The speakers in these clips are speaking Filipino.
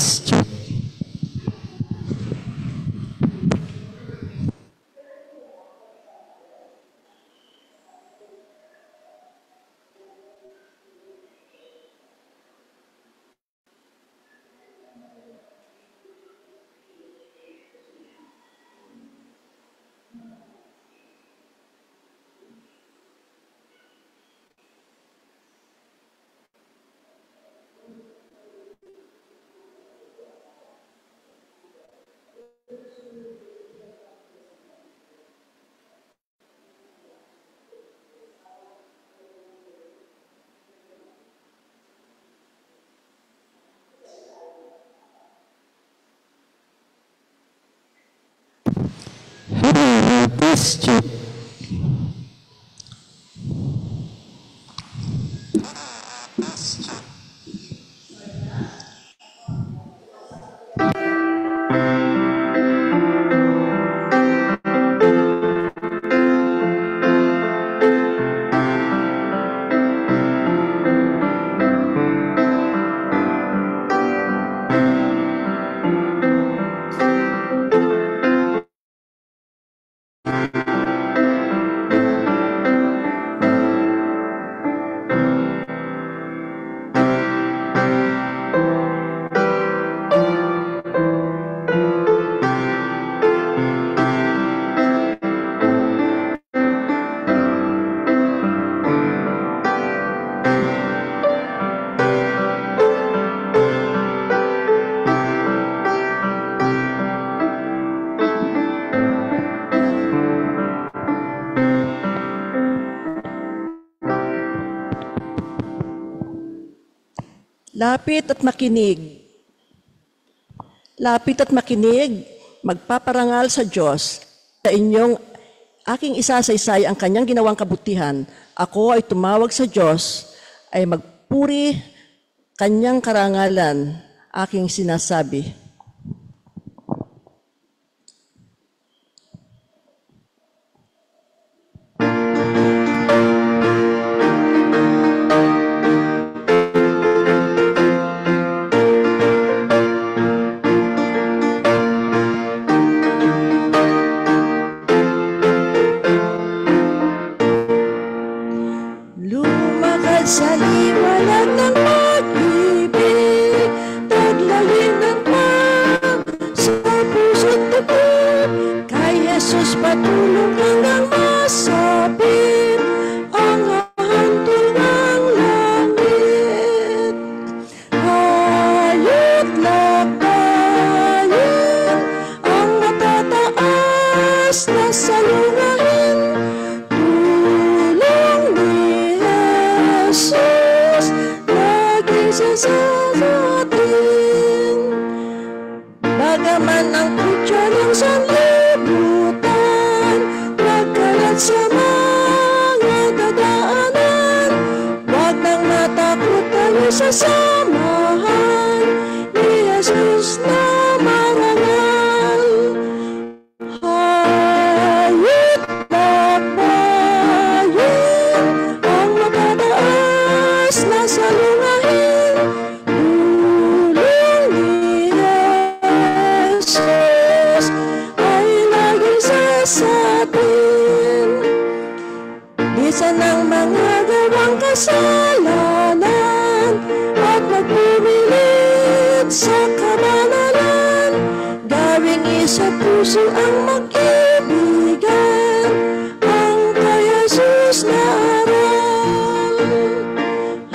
question. Question. Lapit at makinig. Lapit at makinig, magpaparangal sa Diyos. Sa inyong aking isasaysay ang kanyang ginawang kabutihan. Ako ay tumawag sa Diyos, ay magpuri kanyang karangalan, aking sinasabi. Sa liwanag ng pag-ibig, taglayin ng pag sa puso't tibok. Kay Jesus patulong hanggang masapit ang hahantol ng langit. Hayat lakbayin ang matataas na salungain. Jesus, laging sa atin. Bagaman ang kutya ng sanlibutan, nagkalat sa mga dadaanan, wag nang matakot tayo sa samahan ni Jesus na marangal. Hayat lakbayin ang matataas na salungain. Tulong ni Jesus ay laging sa atin. Lisan ang mga gawang kasalanan at magpumilit sa kabanalan. Gawing isa puso ang mag-ibigan, ang kay Jesus na aral.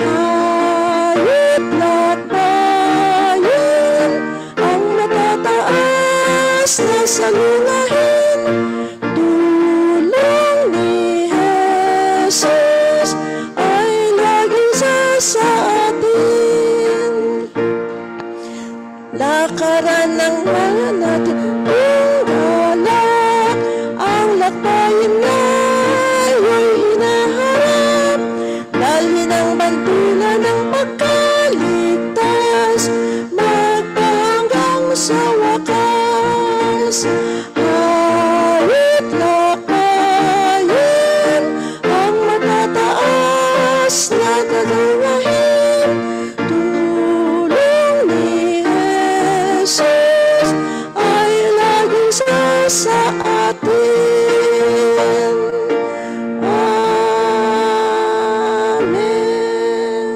Hayat lakbayin ang matataas na salungain. Tulong ni Jesus ay laging sa atin. Lakaran ng mga natin galak, ang lakbayin nga'y hinaharap. Dalhin ang bantulan ng pagkaligtas, magpahanggang sa wakas. Hayat lakbayin ang matataas na gagawain. Tulong ni Diyos ay laging sa atin. Amen.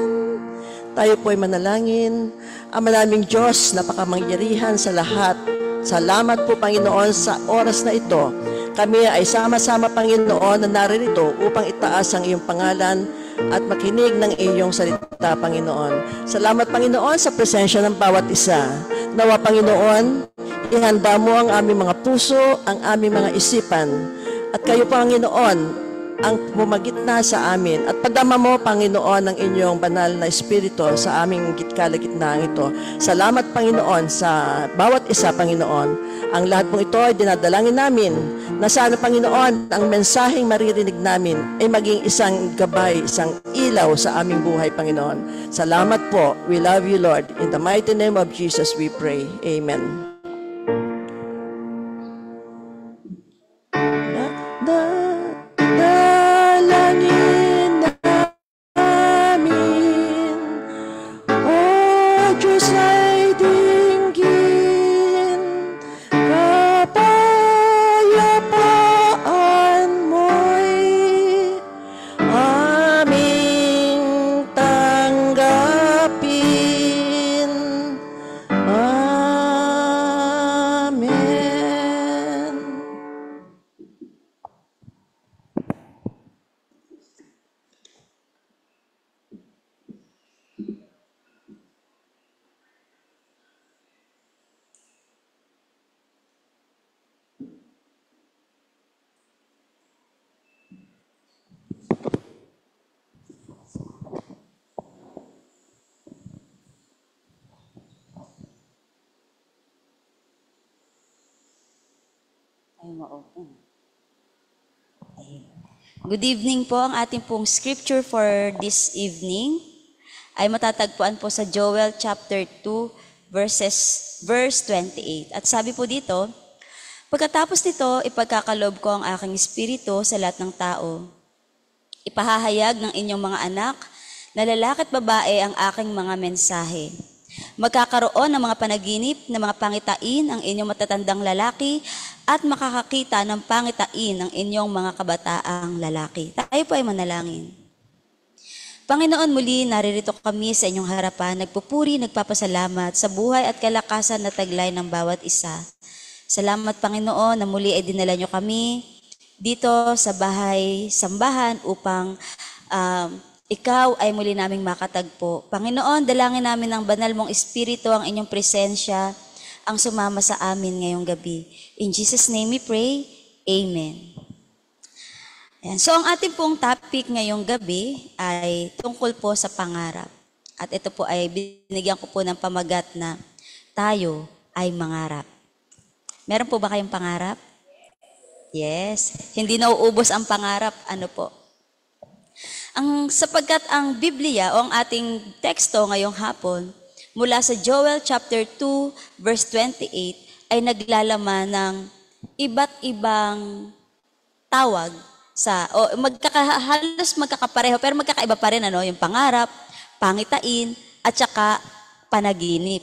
Tayo po ay manalangin. Ama naming Diyos, napakamangyarihan sa lahat. Salamat po, Panginoon, sa oras na ito. Kami ay sama-sama, Panginoon, na naririto upang itaas ang iyong pangalan at makinig ng iyong salita, Panginoon. Salamat, Panginoon, sa presensya ng bawat isa. Nawa, Panginoon, ihanda mo ang aming mga puso, ang aming mga isipan. At kayo, Panginoon, ang pumagitna sa amin. At padama mo, Panginoon, ang inyong banal na espiritu sa aming kalagitnaan ito. Salamat, Panginoon, sa bawat isa, Panginoon. Ang lahat pong ito ay dinadalangin namin na sana, Panginoon, ang mensaheng maririnig namin ay maging isang gabay, isang ilaw sa aming buhay, Panginoon. Salamat po. We love you, Lord. In the mighty name of Jesus we pray. Amen. Dalangin namin, O Diyos ay dinggin, kapayapaan mo'y aming tanggapin. Amen. Ay, ma-open. Ayun. Good evening po. Ang ating pong scripture for this evening ay matatagpuan po sa Joel chapter 2 verse 28. At sabi po dito, pagkatapos nito, ipagkakaloob ko ang aking espiritu sa lahat ng tao. Ipahahayag ng inyong mga anak na lalaki at babae ang aking mga mensahe. Magkakaroon ng mga panaginip na mga pangitain ang inyong matatandang lalaki at makakakita ng pangitain ang inyong mga kabataang lalaki. Tayo po ay manalangin. Panginoon, muli naririto kami sa inyong harapan, nagpupuri, nagpapasalamat sa buhay at kalakasan na taglay ng bawat isa. Salamat, Panginoon, na muli ay dinala nyo kami dito sa bahay sambahan upang ikaw ay muli naming makatagpo. Panginoon, dalangin namin ng banal mong espiritu ang inyong presensya ang sumama sa amin ngayong gabi. In Jesus' name we pray, Amen. Ayan. So ang ating pong topic ngayong gabi ay tungkol po sa pangarap. At ito po ay binigyan ko po ng pamagat na tayo ay mangarap. Meron po ba kayong pangarap? Yes. Hindi nauubos ang pangarap. Ano po? Sapagkat ang Biblia o ang ating teksto ngayong hapon mula sa Joel chapter 2 verse 28 ay naglalaman ng iba't ibang tawag halos magkakapareho pero magkakaiba pa rin yung pangarap, pangitain at saka panaginip.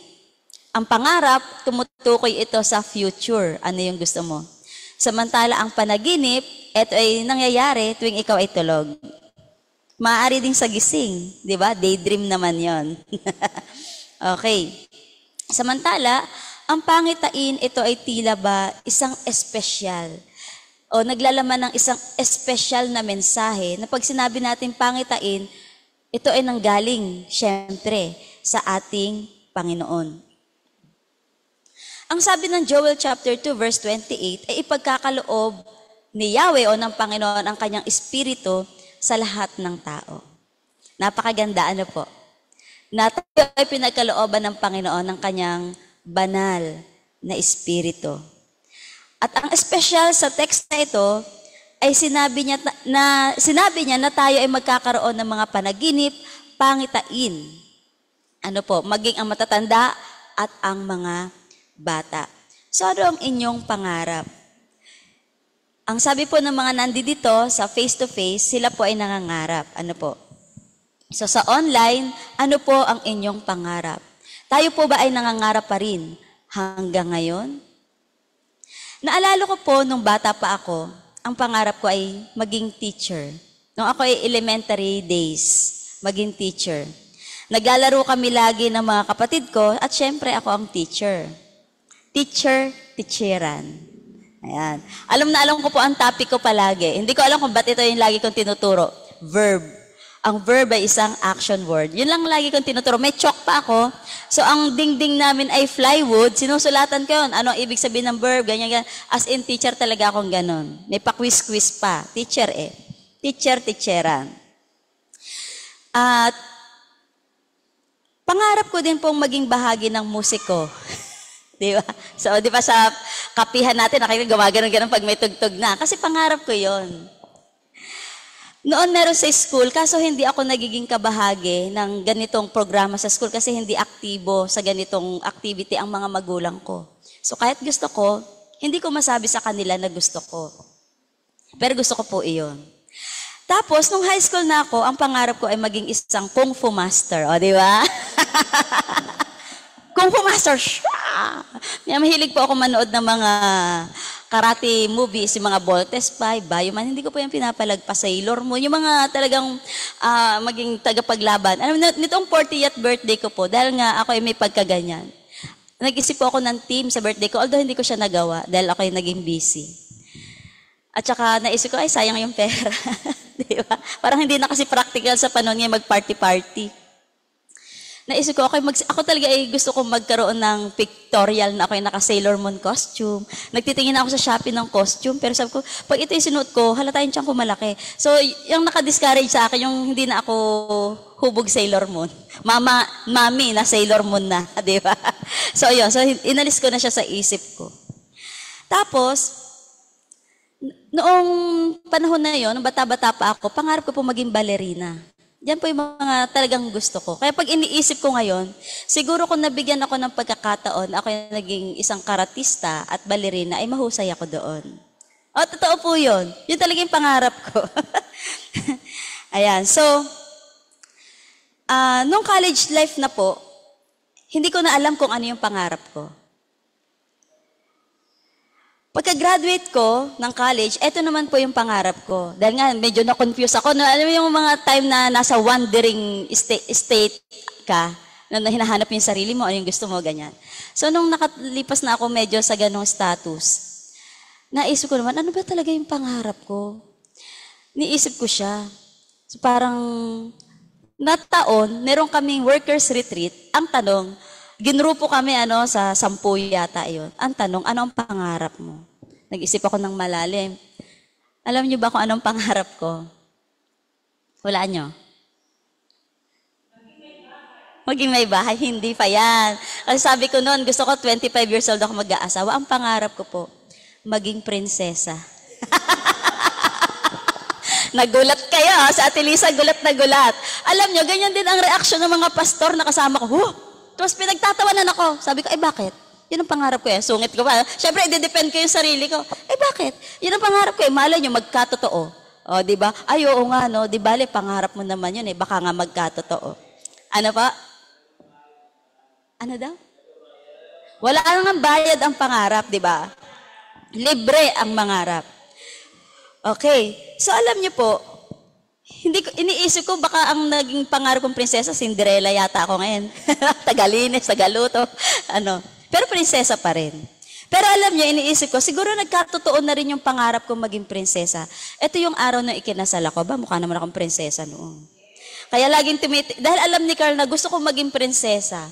Ang pangarap, tumutukoy ito sa future. Ano yung gusto mo? Samantala ang panaginip, ito ay nangyayari tuwing ikaw ay tulog. Maaari ding sa gising, di ba? Daydream naman yon. Okay. Samantala, ang pangitain, ito ay tila ba isang espesyal o naglalaman ng isang espesyal na mensahe na pag sinabi natin pangitain, ito ay nanggaling, syempre, sa ating Panginoon. Ang sabi ng Joel chapter 2 verse 28 ay ipagkakaloob ni Yahweh o ng Panginoon ang kanyang espiritu sa lahat ng tao. Napakaganda, ano po? Na tayo ay pinagkalooban ng Panginoon ng kanyang banal na espiritu. At ang espesyal sa text na ito ay sinabi niya na tayo ay magkakaroon ng mga panaginip, pangitain. Ano po? Maging ang matatanda at ang mga bata. So ano ang inyong pangarap? Ang sabi po ng mga nandito sa face-to-face, sila po ay nangangarap. Ano po? So sa online, ano po ang inyong pangarap? Tayo po ba ay nangangarap pa rin? hanggang ngayon. Naalala ko po, nung bata pa ako, ang pangarap ko ay maging teacher. Nung ako ay elementary days, maging teacher. Naglalaro kami lagi ng mga kapatid ko at syempre ako ang teacher. Teacher, teacheran. Ayan. Alam na alam ko po ang topic ko palagi. Hindi ko alam kung ba't ito yung lagi kong tinuturo. Verb. Ang verb ay isang action word. Yun lang lagi kong tinuturo. May chalk pa ako. So, ang dingding namin ay plywood. Sinusulatan ko yun. Anong ibig sabihin ng verb? Ganyan, ganyan. As in, teacher talaga akong ganon. May pa-quiz-quiz pa. Teacher eh. Teacher, teacheran. At pangarap ko din pong maging bahagi ng musiko. Di ba? So, di ba sa kapihan natin, gumagano'n-ganon pag may tugtog na. Kasi pangarap ko yon. Noon meron sa school, kaso hindi ako nagiging kabahagi ng ganitong programa sa school kasi hindi aktibo sa ganitong activity ang mga magulang ko. So, kahit gusto ko, hindi ko masabi sa kanila na gusto ko. Pero gusto ko po iyon. Tapos, nung high school na ako, ang pangarap ko ay maging isang Kung Fu Master. O, di ba? Kung Fu Master! Mahilig po ako manood ng mga karate movies, yung mga Voltes 5, Bioman. Hindi ko po yung pinapalagpas, Sailor Moon. Yung mga talagang maging tagapaglaban. Alam mo, nitong 40th birthday ko po, dahil nga ako ay may pagkaganyan. Nag-isip po ako ng team sa birthday ko, although hindi ko siya nagawa dahil ako ay naging busy. At saka naisip ko, ay sayang yung pera. Di ba? Parang hindi na kasi practical sa panahon niya mag-party-party. Naisip ko, ako talaga ay gusto kong magkaroon ng pictorial na ako yung naka-Sailor Moon costume. Nagtitingin ako sa Shopee ng costume, pero sabi ko, pag ito yung sinuot ko, halata yung tiyan ko malaki. So, yung naka-discourage sa akin, yung hindi na ako hubog Sailor Moon. Mami na Sailor Moon na, di ba? So, yun. So, inalis ko na siya sa isip ko. Tapos, noong panahon na yon, nung bata-bata pa ako, pangarap ko po maging ballerina. Yan po yung mga talagang gusto ko. Kaya pag iniisip ko ngayon, siguro kung nabigyan ako ng pagkakataon, ako yung naging isang karatista at ballerina, ay mahusay ako doon. O, totoo po yun. Yun talaga yung pangarap ko. Ayan. So, nung college life na po, hindi ko na alam kung ano yung pangarap ko. Pagka-graduate ko ng college, eto naman po yung pangarap ko. Dahil nga, medyo na-confuse ako. Alam mo yung mga time na nasa wandering state ka, na hinahanap yung sarili mo, ano yung gusto mo, ganyan. So, nung nakalipas na ako medyo sa ganong status, naisip ko naman, ano ba talaga yung pangarap ko? Niisip ko siya. So, parang, nataon, meron kaming workers retreat. Ang tanong, ginrupo kami sa 10 yata yun. Ang tanong, ano ang pangarap mo? Nag-isip ako ng malalim. Alam niyo ba kung anong pangarap ko? Wala nyo? Maging may bahay. Hindi pa yan. Kasi sabi ko noon, gusto ko 25 years old ako mag-aasawa. Ang pangarap ko po, maging prinsesa. Nagulat kayo, sa Ate Lisa, gulat na gulat. Alam nyo, ganyan din ang reaksyon ng mga pastor na kasama ko. Tapos pinagtatawanan ako. Sabi ko, bakit? Yun ang pangarap ko eh. Sungit ko pa. Siyempre, i-defend ko yung sarili ko. Bakit? Yun ang pangarap ko eh. Malay nyo, magkatotoo. O, di ba? Ay, oo nga, no. Di bale, pangarap mo naman yun eh. Baka nga magkatotoo. Ano pa? Ano daw? Wala nang bayad ang pangarap, di ba? Libre ang mangarap. Okay. So, alam nyo po, iniisip ko baka ang naging pangarap kong prinsesa, Cinderella yata ako ngayon. Tagalinis, tagaluto, Pero prinsesa pa rin. Pero alam niyo, iniisip ko, siguro nagkatotoo na rin yung pangarap kong maging prinsesa. Ito yung araw na ikinasal ako, mukha naman akong prinsesa noon. Kaya laging dahil alam ni Carl na gusto kong maging prinsesa,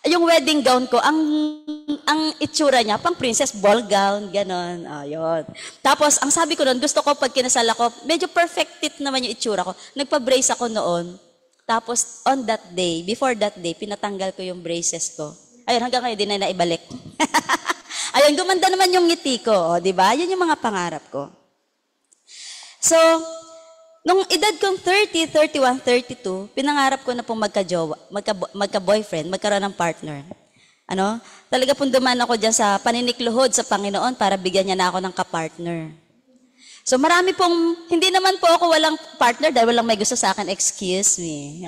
yung wedding gown ko, ang itsura niya, pang princess, ball gown, ganon. Yun. Tapos, ang sabi ko noon, gusto ko pag kinasal ako, medyo perfect fit naman yung itsura ko. Nagpa-brace ako noon. Tapos, on that day, before that day, pinatanggal ko yung braces ko. Ayun, hanggang ngayon, di na naibalik. Ayun, gumanda naman yung ngiti ko. Di ba? Yun yung mga pangarap ko. So, nung edad kong 30, 31, 32, pinangarap ko na pong magka-boyfriend, magkaroon ng partner. Talaga pong duman ako dyan sa paninikluhod sa Panginoon para bigyan niya na ako ng kapartner. So marami pong, hindi naman po ako walang partner dahil walang may gusto sa akin, excuse me.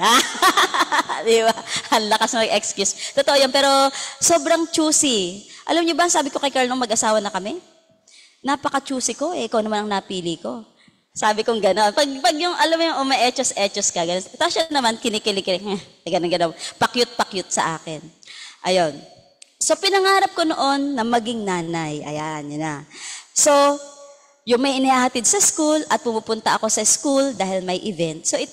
Di ba? Ang lakas mag-excuse. Totoo yan, pero sobrang choosy. Alam niyo ba, sabi ko kay Carl nung mag-asawa na kami, napaka-choosy ko, ikaw naman ang napili ko. Sabi kong gano'n. Pag yung, alam mo yung uma-etchos-etchos ka, gano'n. Tapos siya naman, kinikilig, gano'n, pakyut-pakyut sa akin. Ayun. So, pinangarap ko noon na maging nanay. Ayan, yun na. So, yung may inihahatid sa school at pumupunta ako sa school dahil may event. So, it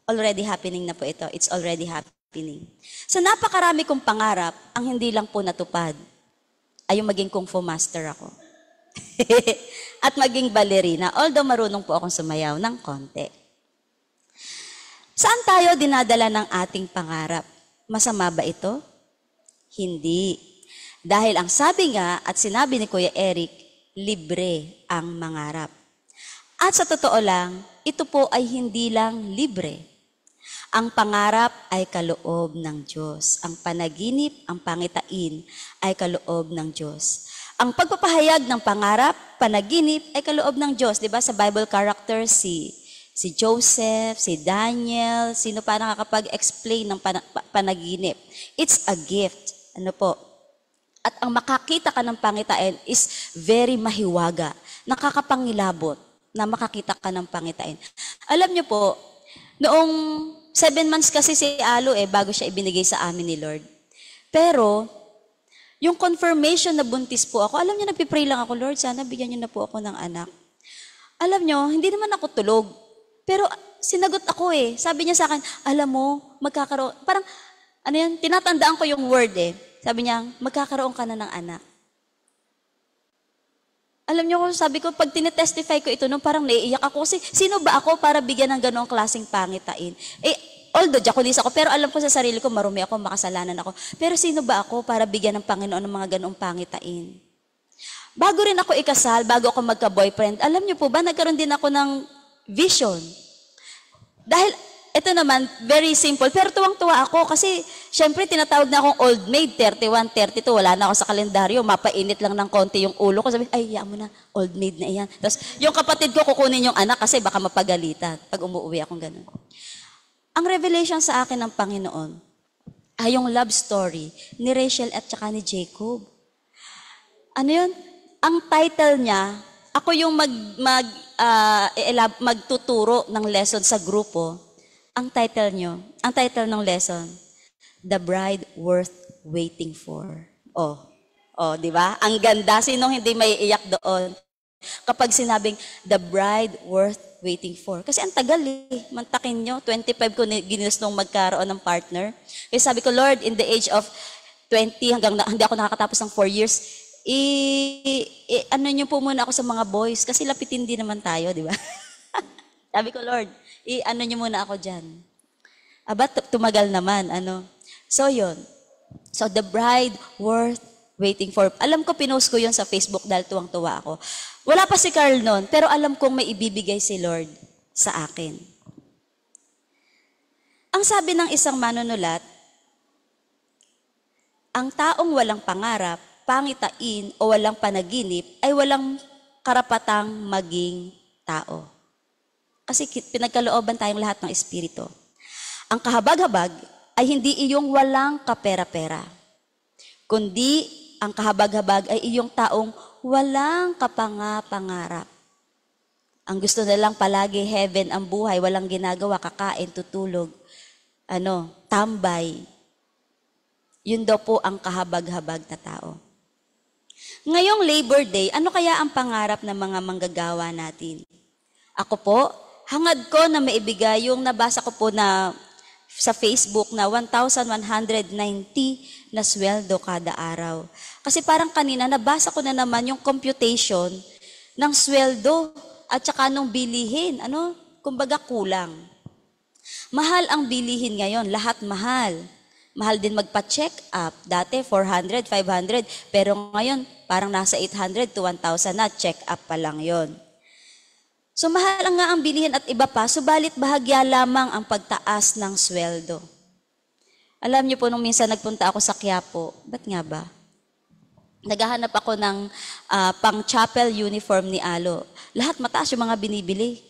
already happening na po ito. It's already happening. So, napakarami kong pangarap, ang hindi lang po natupad ay yung maging kung fu master ako. At maging ballerina, although marunong po akong sumayaw ng konti. Saan tayo dinadala ng ating pangarap? Masama ba ito? Hindi. Dahil ang sabi nga at sinabi ni Kuya Eric, libre ang mangarap. At sa totoo lang, ito po ay hindi lang libre. Ang pangarap ay kaloob ng Diyos. Ang panaginip, ang pangitain ay kaloob ng Diyos. Ang pagpapahayag ng pangarap, panaginip ay kaloob ng Diyos. Diba? Sa Bible characters, si Joseph, si Daniel, sino pa nakakapag-explain ng panaginip. It's a gift. Ano po? At ang makakita ka ng pangitain is very mahiwaga. Nakakapangilabot na makakita ka ng pangitain. Alam niyo po, noong 7 months kasi si Alo bago siya ibinigay sa amin ni Lord. Pero, yung confirmation na buntis po ako, alam niyo, nagpipray lang ako, Lord, sana bigyan niyo na po ako ng anak. Alam niyo, hindi naman ako tulog. Pero sinagot ako Sabi niya sa akin, alam mo, magkakaroon, parang, tinatandaan ko yung word Sabi niya, magkakaroon ka na ng anak. Alam niyo, sabi ko, pag tinetestify ko ito, parang naiiyak ako. Kasi sino ba ako para bigyan ng ganoong klaseng pangitain? Although, Diakonisa ako, pero alam ko sa sarili ko, marumi ako, makasalanan ako. Pero sino ba ako para bigyan ng Panginoon ng mga ganoong pangitain? Bago rin ako ikasal, bago ako magka-boyfriend, alam niyo po ba, nagkaroon din ako ng vision. Dahil, ito naman, very simple, pero tuwang-tuwa ako kasi, syempre, tinatawag na akong old maid, 31, 32, wala na ako sa kalendaryo, mapainit lang ng konti yung ulo ko, sabi, ay, mo na, old maid na iyan. Tapos, yung kapatid ko kukunin yung anak kasi baka mapagalitan pag umuwi akong ganun. Ang revelation sa akin ng Panginoon ay yung love story ni Rachel at saka ni Jacob. Ano yun? Ang title niya, ako yung magtuturo ng lesson sa grupo. Ang title ng lesson, The Bride Worth Waiting For. Di ba? Ang ganda. Sinong hindi may iyak doon? Kapag sinabing, The Bride Worth Waiting For. Kasi ang tagal mantakin nyo. 25 ko ginusto nung magkaroon ng partner. Kaya sabi ko, Lord, in the age of 20, hanggang hindi ako nakakatapos ng 4 years, ano nyo po muna ako sa mga boys. Kasi lapitin din naman tayo, di ba? Sabi ko, Lord, ano nyo muna ako dyan. Tumagal naman, So, yun. So, The Bride Worth Waiting For. Alam ko, pinost ko yun sa Facebook dahil tuwang-tuwa ako. Wala pa si Carl noon, pero alam kong may ibibigay si Lord sa akin. Ang sabi ng isang manunulat, ang taong walang pangarap, pangitain o walang panaginip ay walang karapatang maging tao. Kasi pinagkalooban tayong lahat ng espiritu. Ang kahabag-habag ay hindi iyong walang kapera-pera, kundi ang kahabag-habag ay iyong taong walang kapanga-pangarap. Ang gusto na lang palagi, heaven ang buhay, walang ginagawa, kakain, tutulog, tambay. Yun daw po ang kahabag-habag na tao. Ngayong Labor Day, ano kaya ang pangarap ng mga manggagawa natin? Ako po, hangad ko na maibigay yung nabasa ko po na sa Facebook na 1,190 na sweldo kada araw. Kasi parang kanina, nabasa ko na naman yung computation ng sweldo at saka nung bilihin. Kumbaga kulang. Mahal ang bilihin ngayon, lahat mahal. Mahal din magpa-check up. Dati 400, 500, pero ngayon parang nasa 800 to 1,000 na, check up pa lang yon. So mahal nga ang bilihin at iba pa, subalit bahagya lamang ang pagtaas ng sweldo. Alam niyo po, nung minsan nagpunta ako sa Quiapo, ba't nga ba? naghahanap ako ng pang-chapel uniform ni Alo. Lahat mataas yung mga binibili.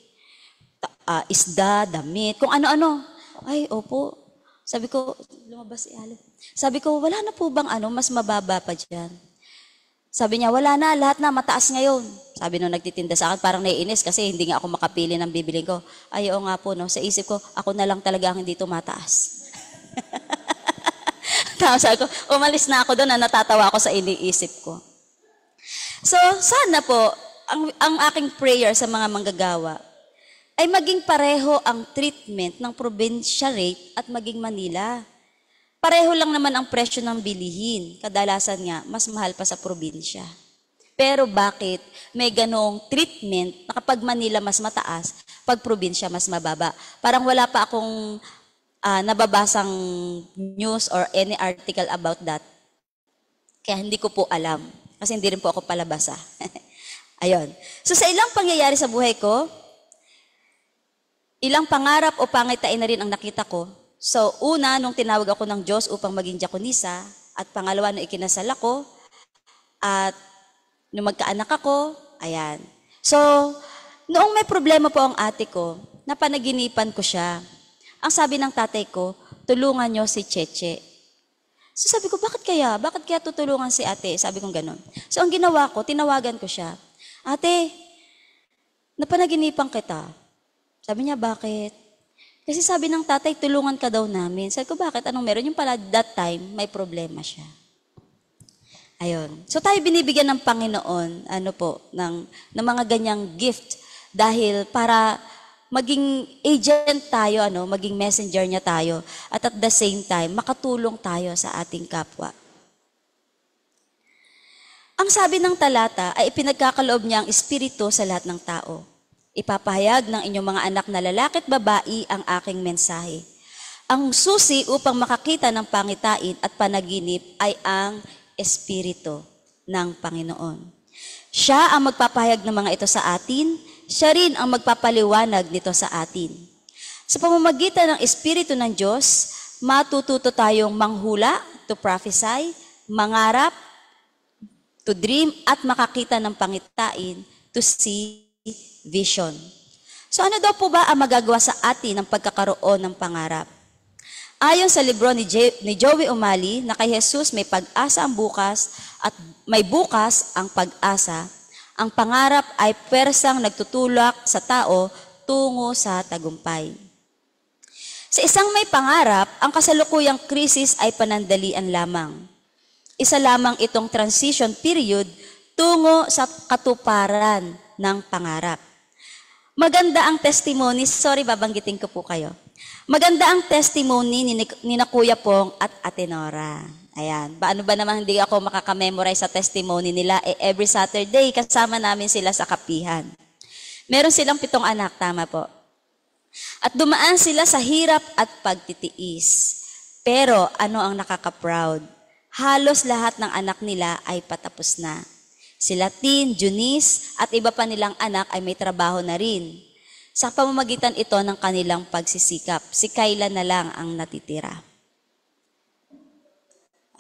Isda, damit, kung ano-ano. Ay, opo. Sabi ko, lumabas si Alo. Sabi ko, wala na po bang mas mababa pa dyan? Sabi niya, wala na, lahat na, mataas ngayon. Sabi nung nagtitinda sa akin, parang naiinis kasi hindi nga ako makapili ng bibiling ko. Ay, oo nga po, no. Sa isip ko, ako na lang talaga ang hindi tumataas. Tapos sabi ko, umalis na ako doon na natatawa ako sa iniisip ko. So, sana po, ang aking prayer sa mga manggagawa ay maging pareho ang treatment ng provincial rate at maging Manila. Pareho lang naman ang presyo ng bilihin. Kadalasan nga, mas mahal pa sa probinsya. Pero bakit may ganong treatment na kapag Manila mas mataas, pag probinsya mas mababa? Parang wala pa akong nababasang news or any article about that. Kaya hindi ko po alam. Kasi hindi rin po ako palabasa. Ayun. So sa ilang pangyayari sa buhay ko, ilang pangarap o pangitain na rin ang nakita ko. So, una, nung tinawag ako ng Diyos upang maging diakonisa, at pangalawa, nung ikinasal ako, at nung magkaanak ako, ayan. So, noong may problema po ang ate ko, napanaginipan ko siya. Ang sabi ng tatay ko, tulungan niyo si Cheche. So sabi ko, bakit kaya? Bakit kaya tutulungan si ate? Sabi kong ganun. So ang ginawa ko, tinawagan ko siya. Ate, napanaginipan kita. Sabi niya, bakit? Kasi sabi ng tatay, tulungan ka daw namin. Sabi ko, bakit? Anong meron? Yung pala, that time, may problema siya. Ayun. So tayo binibigyan ng Panginoon, ng mga ganyang gift. Dahil para maging agent tayo, maging messenger niya tayo. At at the same time, makatulong tayo sa ating kapwa. Ang sabi ng talata ay ipinagkakaloob niya ang espiritu sa lahat ng tao. Ipapahayag ng inyong mga anak na lalaki at babae ang aking mensahe. Ang susi upang makakita ng pangitain at panaginip ay ang Espiritu ng Panginoon. Siya ang magpapahayag ng mga ito sa atin, siya rin ang magpapaliwanag nito sa atin. Sa pamamagitan ng Espiritu ng Diyos, matututo tayong manghula, to prophesy, mangarap, to dream, at makakita ng pangitain, to see vision. So ano daw po ba ang magagawa sa atin ng pagkakaroon ng pangarap? Ayon sa libro ni Joey Umali na kay Jesus may pag-asa ang bukas at may bukas ang pag-asa, ang pangarap ay pwersang nagtutulak sa tao tungo sa tagumpay. Sa isang may pangarap, ang kasalukuyang krisis ay panandalian lamang. Isa lamang itong transition period tungo sa katuparan ng pangarap. Maganda ang testimony, babanggitin ko po kayo. Maganda ang testimony ni na Kuya Pong at Ate Nora. Ayan, paano ba naman hindi ako makakamemorize sa testimony nila? Every Saturday, kasama namin sila sa kapihan. Meron silang 7 anak, tama po. At dumaan sila sa hirap at pagtitiis. Pero ano ang nakaka-proud? Halos lahat ng anak nila ay patapos na. Sila Tin, Junice, at iba pa nilang anak ay may trabaho na rin. Sa pamamagitan ito ng kanilang pagsisikap, si Kayla na lang ang natitira.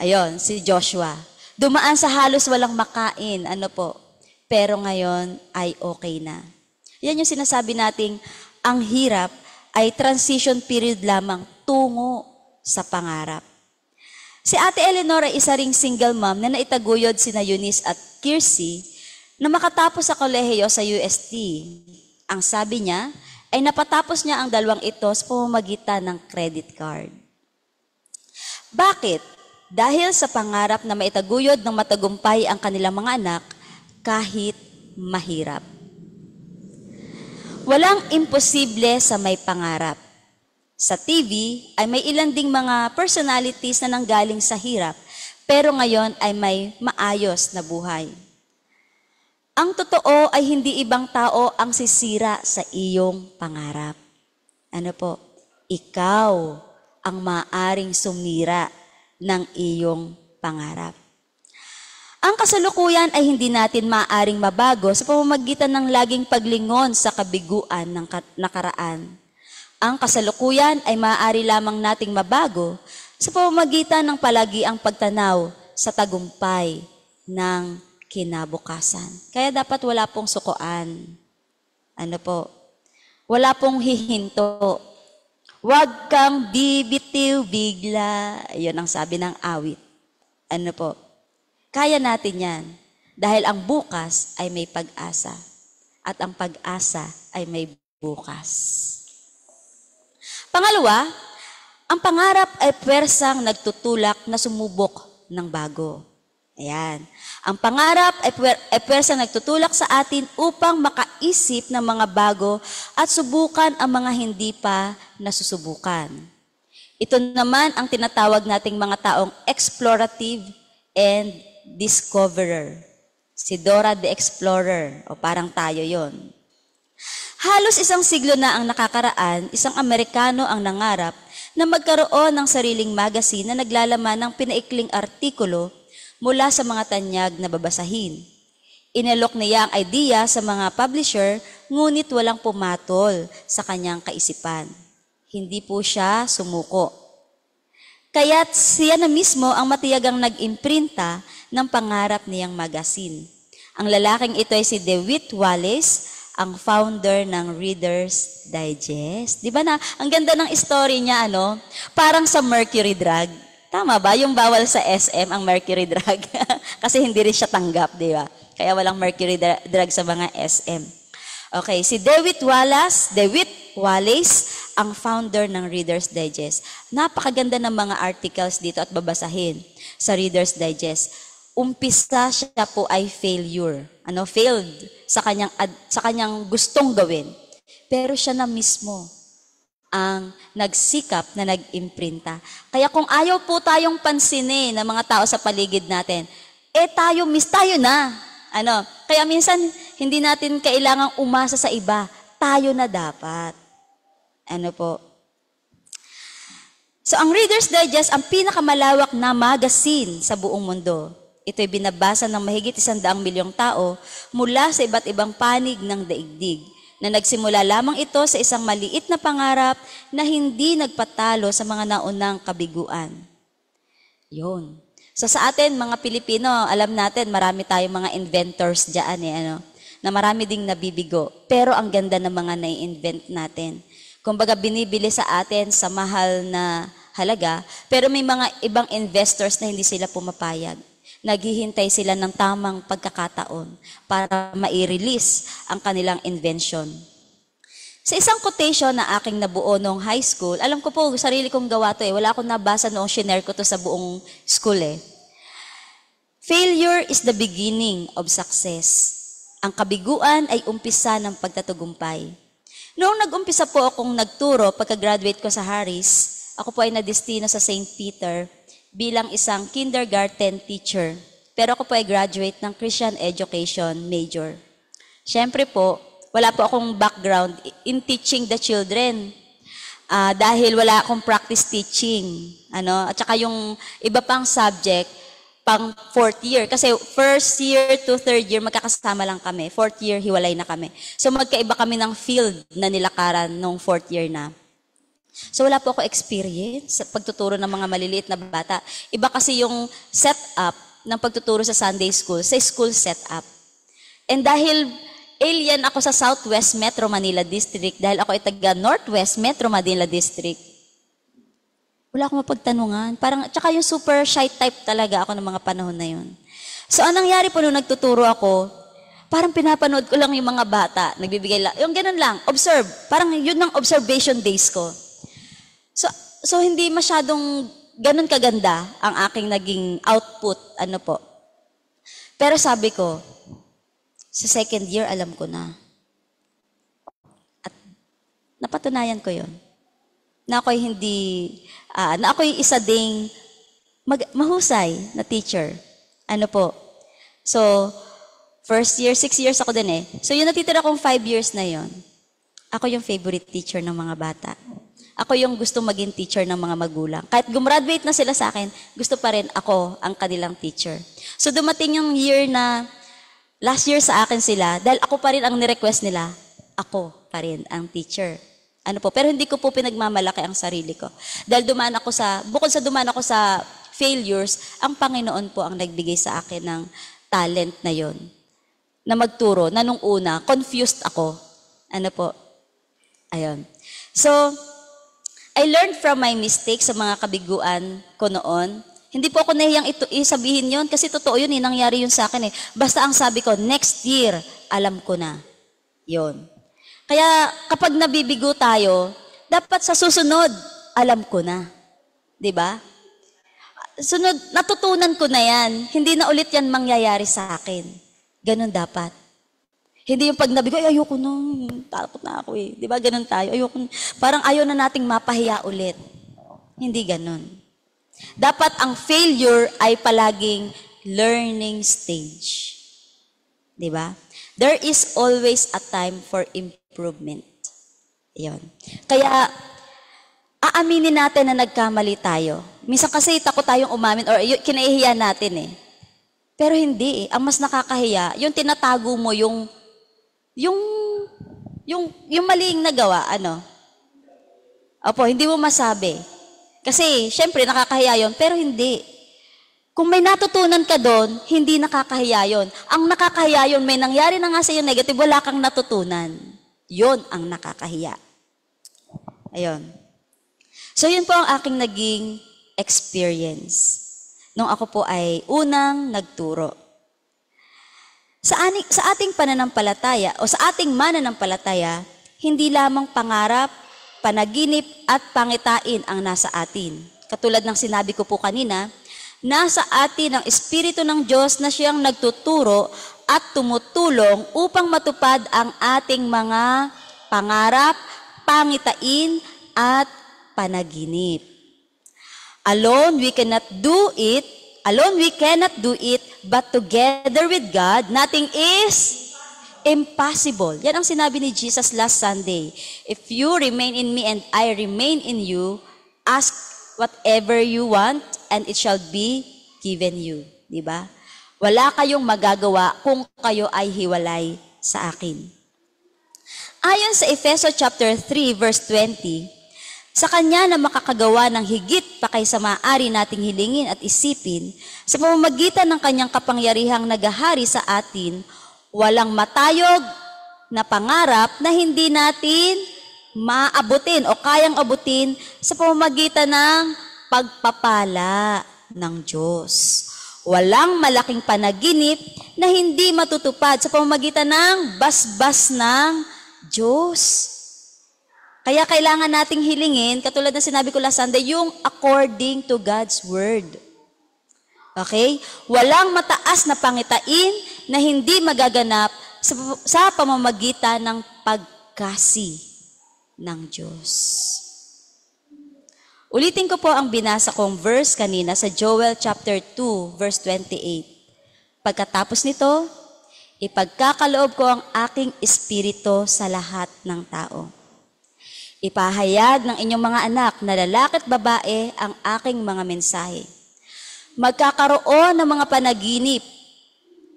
Ayon, si Joshua. Dumaan sa halos walang makain, pero ngayon ay okay na. Yan yung sinasabi nating, ang hirap ay transition period lamang tungo sa pangarap. Si Ate Eleanor ay isa ring single mom na naitaguyod sina Eunice at Kirsty na makatapos sa kolehiyo sa UST. Ang sabi niya ay napatapos niya ang 2 ito sa pamamagitan ng credit card. Bakit? Dahil sa pangarap na maitaguyod ng matagumpay ang kanilang mga anak kahit mahirap. Walang imposible sa may pangarap. Sa TV ay may ilan ding mga personalities na nanggaling sa hirap, pero ngayon ay may maayos na buhay. Ang totoo ay hindi ibang tao ang sisira sa iyong pangarap. Ikaw ang maaring sumira ng iyong pangarap. Ang kasalukuyan ay hindi natin maaring mabago sa pamamagitan ng laging paglingon sa kabiguan ng nakaraan. Ang kasalukuyan ay maaari lamang nating mabago sa pamamagitan ng palagi ang pagtanaw sa tagumpay ng kinabukasan. Kaya dapat wala pong sukuan. Ano po? Wala pong hihinto. Huwag kang bibitiw bigla. Ayun ang sabi ng awit. Ano po? Kaya natin yan. Dahil ang bukas ay may pag-asa. At ang pag-asa ay may bukas. Pangalawa, ang pangarap ay pwersang nagtutulak na sumubok ng bago. Ayan. Ang pangarap ay pwersang nagtutulak sa atin upang makaisip ng mga bago at subukan ang mga hindi pa nasusubukan. Ito naman ang tinatawag nating mga taong explorative and discoverer. Si Dora the Explorer, o parang tayo yon. Halos isang siglo na ang nakakaraan, isang Amerikano ang nangarap na magkaroon ng sariling magazine na naglalaman ng pinaikling artikulo mula sa mga tanyag na babasahin. Inalok niya ang idea sa mga publisher, ngunit walang pumatol sa kanyang kaisipan. Hindi po siya sumuko. Kaya't siya na mismo ang matiyagang nag-imprinta ng pangarap niyang magazine. Ang lalaking ito ay si DeWitt Wallace, ang founder ng Reader's Digest. Di ba na, ang ganda ng story niya, ano? Parang sa Mercury Drug. Tama ba? Yung bawal sa SM, ang Mercury Drug. Kasi hindi rin siya tanggap, di ba? Kaya walang Mercury Drug sa mga SM. Okay, si DeWitt Wallace, ang founder ng Reader's Digest. Napakaganda ng mga articles dito at babasahin sa Reader's Digest. Umpisa siya po ay failure. Failed sa kanyang gustong gawin. Pero siya na mismo ang nagsikap na nag-imprinta. Kaya kung ayaw po tayong pansinin ng mga tao sa paligid natin, tayo na. Kaya minsan hindi natin kailangang umasa sa iba. Tayo na dapat. So ang Reader's Digest ang pinakamalawak na magazine sa buong mundo. Ito'y binabasa ng mahigit 100 milyong tao mula sa iba't ibang panig ng daigdig, na nagsimula lamang ito sa isang maliit na pangarap na hindi nagpatalo sa mga naunang kabiguan. Yun. So sa atin, mga Pilipino, alam natin, marami tayong mga inventors dyan, na marami ding nabibigo. Pero ang ganda ng mga nai-invent natin. Kumbaga, binibili sa atin sa mahal na halaga, pero may mga ibang investors na hindi sila pumapayag. Naghihintay sila ng tamang pagkakataon para mai-release ang kanilang invention. Sa isang quotation na aking nabuo noong high school, alam ko po, sarili kong gawa to Wala akong nabasa noong shinare ko to sa buong school Failure is the beginning of success. Ang kabiguan ay umpisa ng pagtatagumpay. Noong nag-umpisa po akong nagturo pagka-graduate ko sa Harris, ako po ay nadestino sa St. Peter bilang isang kindergarten teacher. Pero ako po ay graduate ng Christian Education major. Siyempre po, wala po akong background in teaching the children. Dahil wala akong practice teaching. At saka yung iba pang subject, pang fourth year. Kasi first year to third year, magkakasama lang kami. Fourth year, hiwalay na kami. So magkaiba kami ng field na nilakaran nung fourth year na. So wala po ako experience sa pagtuturo ng mga maliliit na bata. Iba kasi yung setup ng pagtuturo sa Sunday school, sa school setup. And dahil alien ako sa Southwest Metro Manila District, dahil ako ay taga Northwest Metro Manila District, wala akong mapagtanungan. Tsaka yung super shy type talaga ako ng mga panahon na yun. So anong nangyari po nung nagtuturo ako, parang pinapanood ko lang yung mga bata, nagbibigay lang, yung ganun lang, observe. Parang yun ang observation days ko. So hindi masyadong ganun kaganda ang aking naging output, Pero sabi ko, sa second year, alam ko na. At napatunayan ko yon na ako'y na ako'y isa ding mahusay na teacher. So, first year, 6 years ako din So, yung natitira kong 5 years na yon, ako yung favorite teacher ng mga bata. Ako yung gusto maging teacher ng mga magulang. Kahit gumraduate na sila sa akin, gusto pa rin ako ang kanilang teacher. So dumating yung year na last year sa akin sila, dahil ako pa rin ang nirequest nila, ako pa rin ang teacher. Pero hindi ko po pinagmamalaki ang sarili ko. Dahil bukod sa dumaan ako sa failures, ang Panginoon po ang nagbigay sa akin ng talent na yon na magturo, na nung una, confused ako. Ano po? Ayun. So, I learned from my mistakes sa mga kabiguan ko noon. Hindi po ako nahiyang isabihin yon kasi totoo yun, nangyari yun sa akin eh. Basta ang sabi ko, next year, alam ko na. Yon. Kaya kapag nabibigo tayo, dapat sa susunod, alam ko na. 'Di ba? Sunod, natutunan ko na yan. Hindi na ulit yan mangyayari sa akin. Ganon dapat. Hindi yung pag nabigo, ay ayoko nung, takot na ako eh. Di ba ganon tayo? Ayoko, parang ayaw na nating mapahiya ulit. Hindi ganon. Dapat ang failure ay palaging learning stage. Di ba? There is always a time for improvement. Yun. Kaya, aaminin natin na nagkamali tayo. Minsan kasi takot tayong umamin or kinahihiya natin eh. Pero hindi eh. Ang mas nakakahiya, yung tinatago mo yung maling nagawa, ano? Opo, hindi mo masabi. Kasi, syempre, nakakahiya yun, pero hindi. Kung may natutunan ka doon, hindi nakakahiya yun. Ang nakakahiya yun, may nangyari na nga sa iyo negative, wala kang natutunan. Yun ang nakakahiya. Ayun. So, yun po ang aking naging experience nung ako po ay unang nagturo. Sa ating pananampalataya o sa ating mananampalataya, hindi lamang pangarap, panaginip at pangitain ang nasa atin. Katulad ng sinabi ko po kanina, nasa atin ang Espiritu ng Diyos na siyang nagtuturo at tumutulong upang matupad ang ating mga pangarap, pangitain at panaginip. Alone we cannot do it, but together with God, nothing is impossible. Yan ang sinabi ni Jesus last Sunday. If you remain in me and I remain in you, ask whatever you want and it shall be given you. Diba? Wala kayong magagawa kung kayo ay hiwalay sa akin. Ayon sa Efeso chapter 3 verse 20, sa Kanya na makakagawa ng higit pa kaysa maaari nating hilingin at isipin, sa pamamagitan ng Kanyang kapangyarihang nagahari sa atin, walang matayog na pangarap na hindi natin maabutin o kayang abutin sa pamamagitan ng pagpapala ng Diyos. Walang malaking panaginip na hindi matutupad sa pamamagitan ng basbas ng Diyos. Kaya kailangan nating hilingin, katulad na sinabi ko last Sunday, yung according to God's Word. Okay? Walang mataas na pangitain na hindi magaganap sa pamamagitan ng pagkasi ng Diyos. Ulitin ko po ang binasa kong verse kanina sa Joel chapter 2, verse 28. Pagkatapos nito, ipagkakaloob ko ang aking espiritu sa lahat ng tao. Ipahayag ng inyong mga anak na lalaki at babae ang aking mga mensahe. Magkakaroon ng mga panaginip,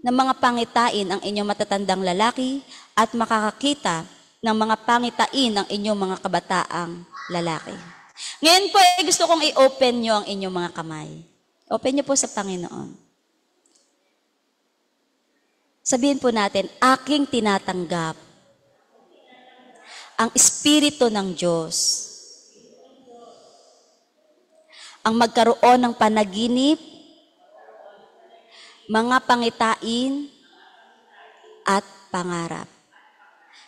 ng mga pangitain ang inyong matatandang lalaki at makakakita ng mga pangitain ang inyong mga kabataang lalaki. Ngayon po, gusto kong i-open nyo ang inyong mga kamay. Open nyo po sa Panginoon. Sabihin po natin, aking tinatanggap ang Espiritu ng Diyos. Ang magkaroon ng panaginip, mga pangitain, at pangarap.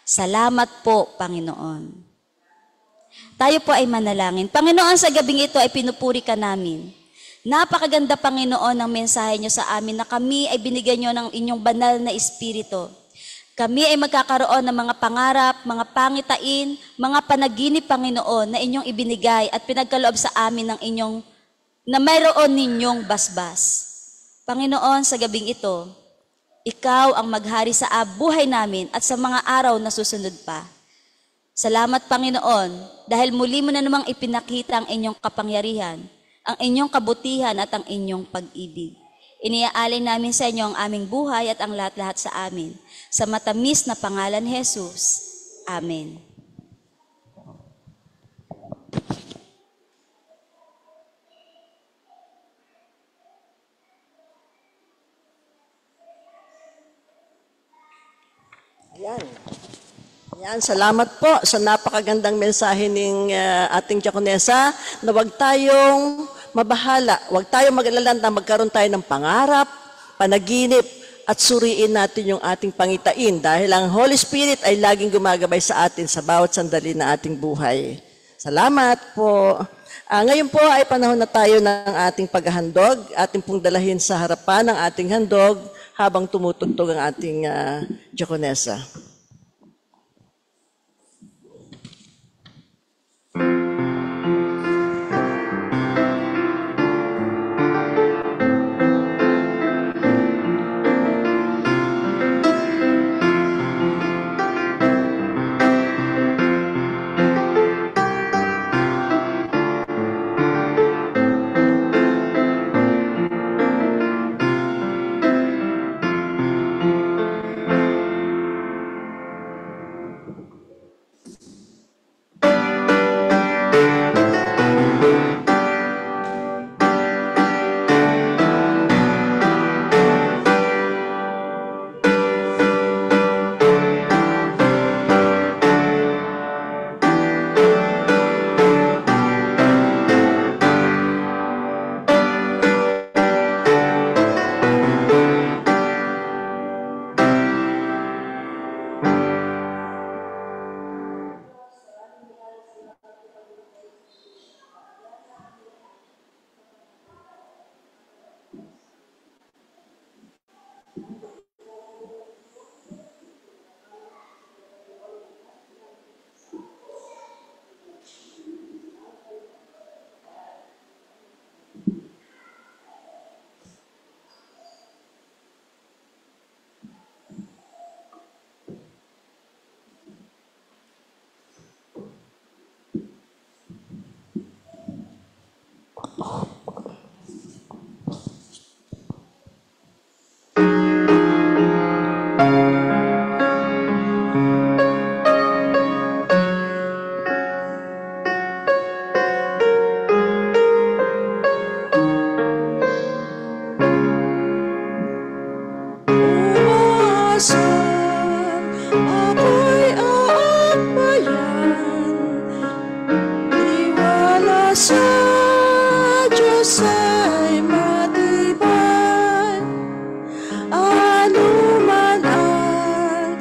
Salamat po, Panginoon. Tayo po ay manalangin. Panginoon, sa gabing ito ay pinupuri ka namin. Napakaganda, Panginoon, ang mensahe nyo sa amin na kami ay binigyan nyo ng inyong banal na Espiritu. Kami ay magkakaroon ng mga pangarap, mga pangitain, mga panaginip, Panginoon, na inyong ibinigay at pinagkaloob sa amin ng inyong, na mayroon ninyong basbas. Panginoon, sa gabing ito, ikaw ang maghari sa buhay namin at sa mga araw na susunod pa. Salamat, Panginoon, dahil muli mo na namang ipinakita ang inyong kapangyarihan, ang inyong kabutihan at ang inyong pag-ibig. Iniaalay namin sa inyo ang aming buhay at ang lahat-lahat sa amin. Sa matamis na pangalan ni Jesus. Amen. Ayan. Ayan, salamat po sa napakagandang mensahe ng ating diakonesa na huwag tayong mabahala, huwag tayong mag-alala na magkaroon tayo ng pangarap, panaginip, at suriin natin yung ating pangitain dahil ang Holy Spirit ay laging gumagabay sa atin sa bawat sandali na ating buhay. Salamat po. Ngayon po ay panahon na tayo ng ating paghahandog. Ating pong dalahin sa harapan ng ating handog habang tumutugtog ang ating diakonesa. Umasan, ako'y aakbayan, tiwala sa Diyos ay matibay. Ano man ang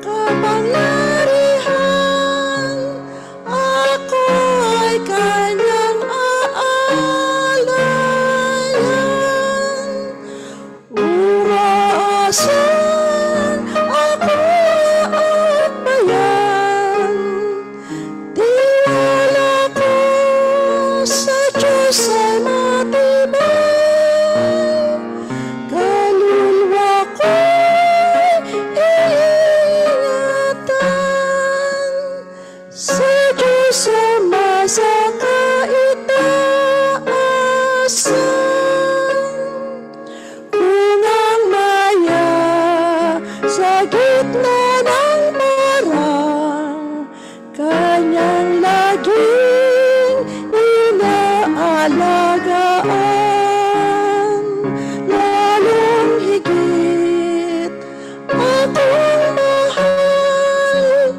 kapangyarihan, ako'y kanyang aalayan. Umaasan ako at bayan, tiwala ko sa Diyos ay matibay. Kaluluwa ko'y iingatan, sa Diyos Ama sa kaitaasan. Kung ang maya sa gitna ng marang, kanyang laging inaalagaan. Lalong higit akong mahal,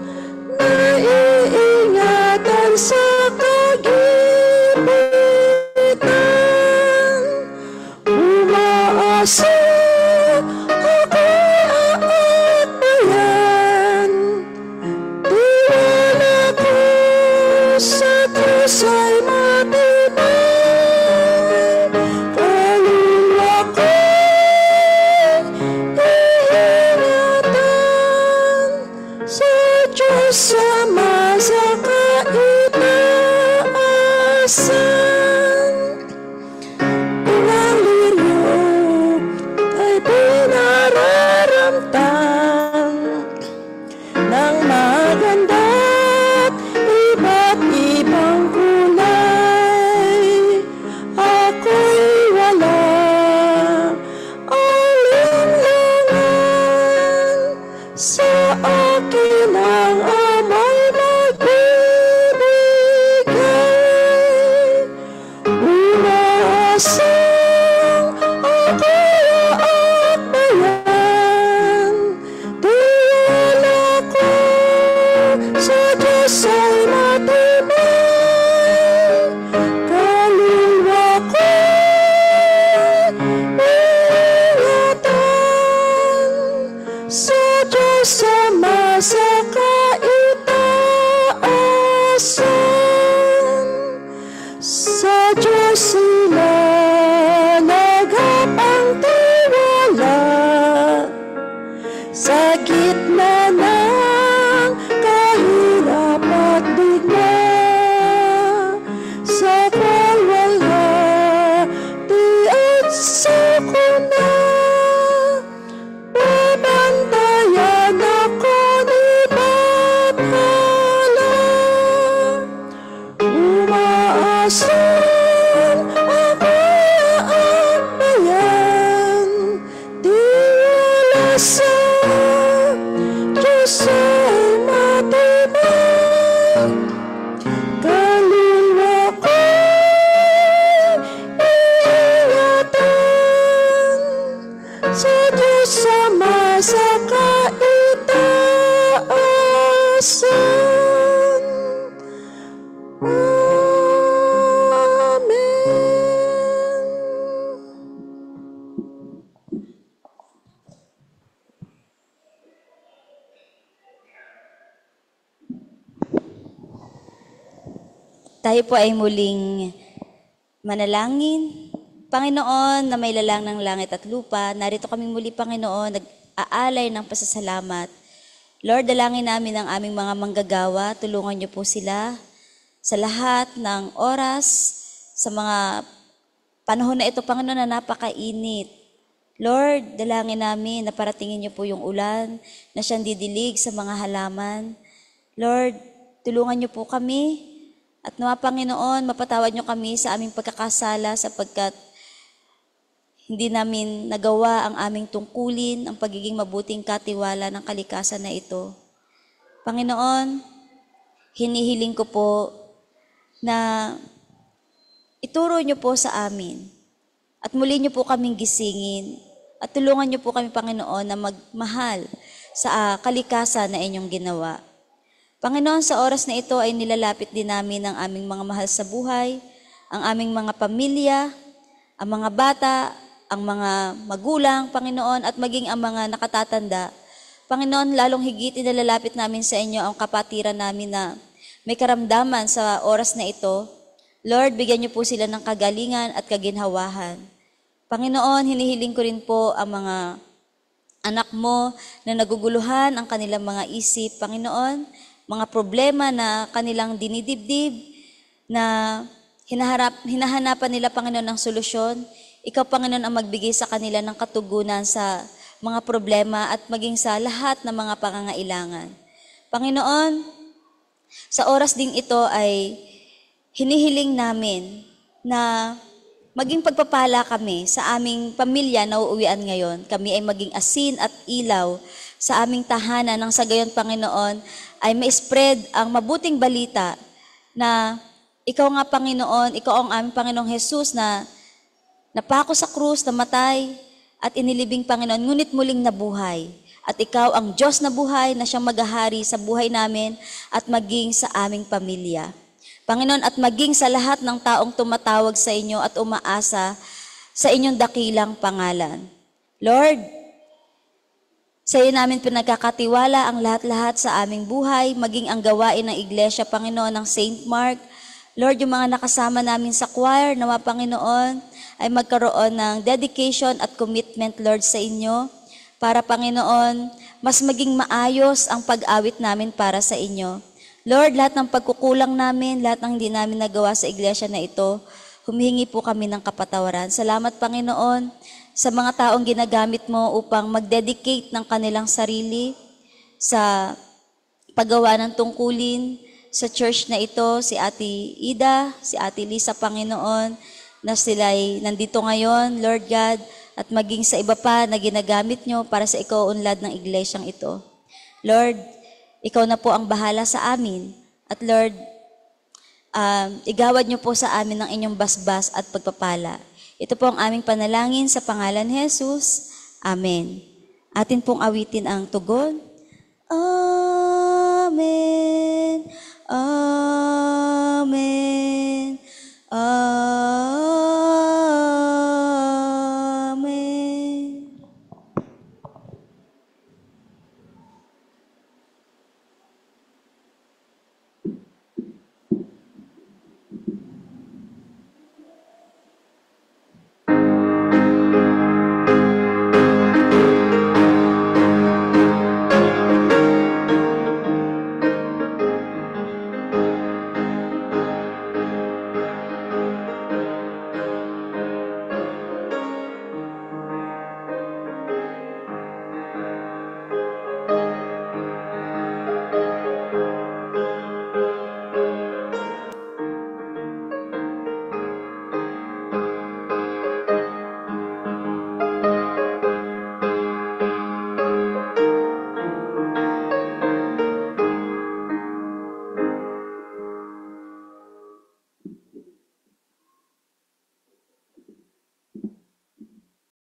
naiingatan sa kagipitan. Umaasa ako'y aakbayan, sa Diyos Ama sa kaitaasan. Sa Diyos sila nagapang tiwala, sa gitna ng kahirap at bigla, sa kalwalhati at sakuna, babantayan ako ni Bathala. Umaasan ako ang bayan, tiwala sa Diyos ay matibay. Kaluluwa ko'y iingatan, sa Diyos Ama sa kaitaasan. Tayo po ay muling manalangin. Panginoon na may lalang ng langit at lupa, narito kami muli, Panginoon, nag-aalay ng pasasalamat. Lord, dalangin namin ang aming mga manggagawa. Tulungan niyo po sila sa lahat ng oras, sa mga panahon na ito, Panginoon, na napakainit. Lord, dalangin namin na paratingin niyo po yung ulan na siyang didilig sa mga halaman. Lord, tulungan niyo po kami. At nawa, Panginoon, mapatawad niyo kami sa aming pagkakasala sapagkat hindi namin nagawa ang aming tungkulin, ang pagiging mabuting katiwala ng kalikasan na ito. Panginoon, hinihiling ko po na ituro niyo po sa amin at muli niyo po kaming gisingin at tulungan niyo po kami, Panginoon, na magmahal sa kalikasan na inyong ginawa. Panginoon, sa oras na ito ay nilalapit din namin ang aming mga mahal sa buhay, ang aming mga pamilya, ang mga bata, ang mga magulang, Panginoon, at maging ang mga nakatatanda. Panginoon, lalong higit nilalapit namin sa inyo ang kapatiran namin na may karamdaman sa oras na ito. Lord, bigyan niyo po sila ng kagalingan at kaginhawahan. Panginoon, hinihiling ko rin po ang mga anak mo na naguguluhan ang kanilang mga isip, Panginoon, mga problema na kanilang dinidibdib, na hinahanapan nila, Panginoon, ng solusyon. Ikaw, Panginoon, ang magbigay sa kanila ng katugunan sa mga problema at maging sa lahat ng mga pangangailangan. Panginoon, sa oras ding ito ay hinihiling namin na maging pagpapala kami sa aming pamilya na uuwian ngayon. Kami ay maging asin at ilaw sa aming tahanan nang sa gayon, Panginoon, ay ma-spread ang mabuting balita na ikaw nga, Panginoon, ikaw ang aming Panginoong Jesus na napako sa krus, namatay at inilibing, Panginoon, ngunit muling nabuhay. At ikaw ang Diyos na buhay na siyang maghahari sa buhay namin at maging sa aming pamilya. Panginoon, at maging sa lahat ng taong tumatawag sa inyo at umaasa sa inyong dakilang pangalan. Lord, sa iyo namin pinagkakatiwala ang lahat-lahat sa aming buhay, maging ang gawain ng Iglesia, Panginoon, ng St. Mark. Lord, yung mga nakasama namin sa choir, nawa, Panginoon, ay magkaroon ng dedication at commitment, Lord, sa inyo, para, Panginoon, mas maging maayos ang pag-awit namin para sa inyo. Lord, lahat ng pagkukulang namin, lahat ng hindi namin nagawa sa iglesia na ito, humihingi po kami ng kapatawaran. Salamat, Panginoon, sa mga taong ginagamit mo upang mag-dedicate ng kanilang sarili sa paggawa ng tungkulin sa church na ito, si Ate Ida, si Ate Lisa, Panginoon, na sila'y nandito ngayon, Lord God, at maging sa iba pa na ginagamit nyo para sa ikaw-unlad ng iglesyang ito. Lord, ikaw na po ang bahala sa amin. At Lord, igawad nyo po sa amin ang inyong basbas at pagpapala. Ito po ang aming panalangin sa pangalan ni Jesus. Amen. Atin pong awitin ang tugon. Amen. Amen. Amen.